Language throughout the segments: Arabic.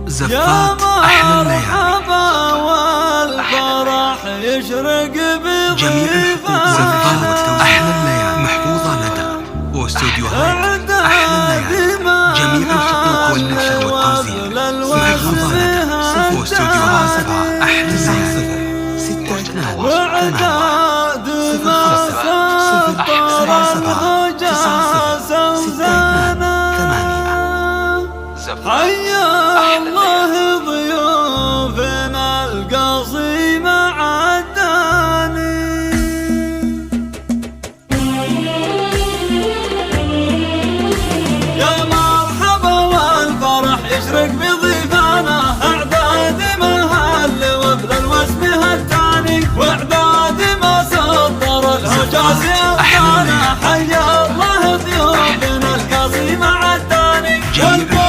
زفات أحلى الليالي والفرح يشرق جميع الحقوق زفات أحلى الليالي محفوظة لدى واستوديوهات أحلى الليالي. جميع الحقوق والنشر والتوزيع محفوظة لدى واستوديوهات 7 أحلى الليالي 6 2 وعداد ما سطر جاسا حيا الله ضيوفنا القصيم عداني. يا مرحبا والفرح يشرق بضيفانا اعداد مهل وابن الوسم هالتاني واعداد ما سطر الحجاز يبقانا. حيا الله ضيوفنا القصيم عداني والبن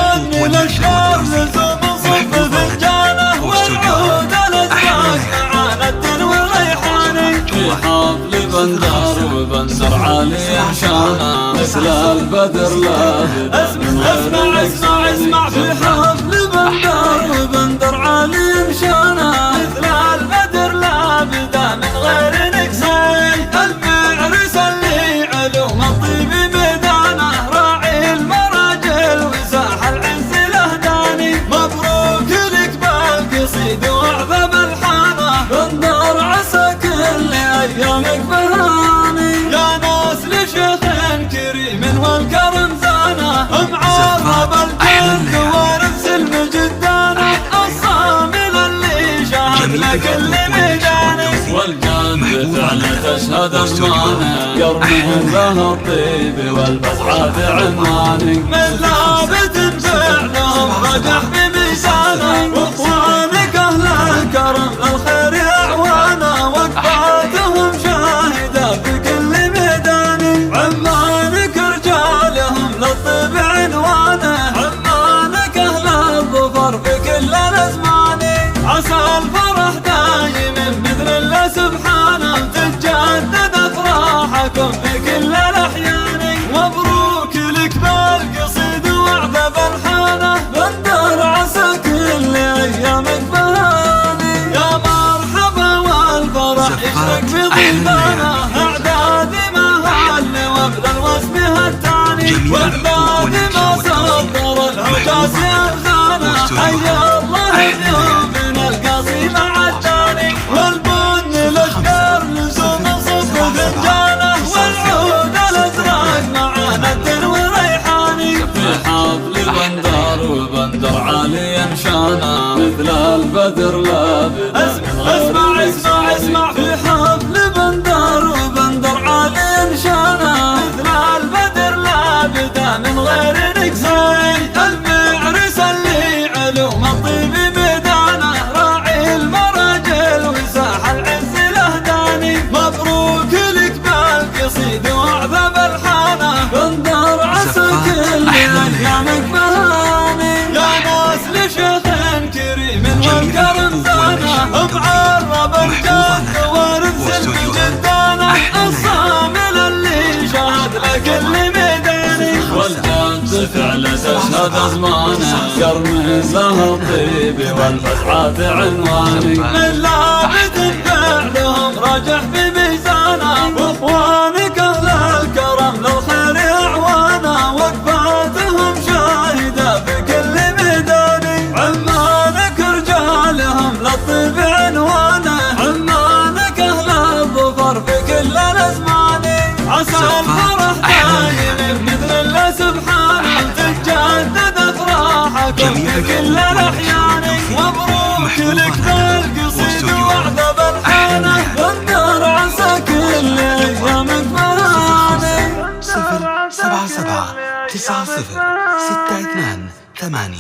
للشار لزوم صف فنجانه والعود الازرق معانا الدن والريحاني. في حفل بندر وبندر عالي عشانا مثل البدر لا اسمع في حفل بندر وبندر عالي عشانا مثل البدر لا بدا من غير نكسان. المعرس اللي علوم الطيب ميدانه راعي المراجل وساح العز لهداني. مبروك لك بالقصيد وعذب الحانه بندر عسى كل ايامك بهاني. يا ناس لشيخ كريم والكرم زانه معرب الجد ورث المجدانه الصامل اللي شهد لكل ميداني. والجد فعلا تشهد امانه قرنه له الطيب والبسعات عنواني. من لابد فعلهم رجح بميزانه واخوانك اهل الكرم للخير اعوانه وقفاتهم شاهده في كل ميداني. عمانك رجالهم للطيب عنوانه عمانك اهل الظفر في كل الازمان. عسى الفرح دايم باذن الله سبحانه تتجدد افراحكم في كل الاحيان. مبروك لك بالقصيد وعذب الحانه بندر عسى كل ايامك بهاني. يا مرحبا والفرح يشرق بضيفانا اعداد مهل وابن الوسم هالتاني واعداد ما سطر الحجاز يبغانا. حيا الله ضيوفنا القصيم عداني والبن للشار لزوم صف فنجانه والعود الازرق معانا الدن والريحاني. في حفل بندر وبندر عالي مشانا مثل البدر لا اسمع في حفل بندر وبندر عالي مشانا مثل البدر لا بدا من غير نكسان. المعرس اللي علوم الطيب ميدانه راعي المراجل وساح العز لهداني. مبروك لك بالقصيد وعذب الحانه بندر عسى كل ايامك بهاني. يا ناس لشيخ كريم والكرم زانه معرب الجد ورث المجدانه الصامل اللي شهد لكل ميداني. والجد فعلا تشهد ازمانه قرنه له الطيب والبسعات عنواني. من لابد فعلهم راجح بميزانه واخوانك اهل الكرم للخير اعوانه وقفاتهم شاهده في كل ميداني. عمانك رجالهم للطيب عنوانه عمانك اهل الظفر في كل الازمان. عسى الفرح دايم باذن الله سبحانه تتجدد افراحكم في كل الاحيان. مبروك لك بالقصيد وعذب الحانه بندر عسى كل ايامك بهاني. 077 90 62 8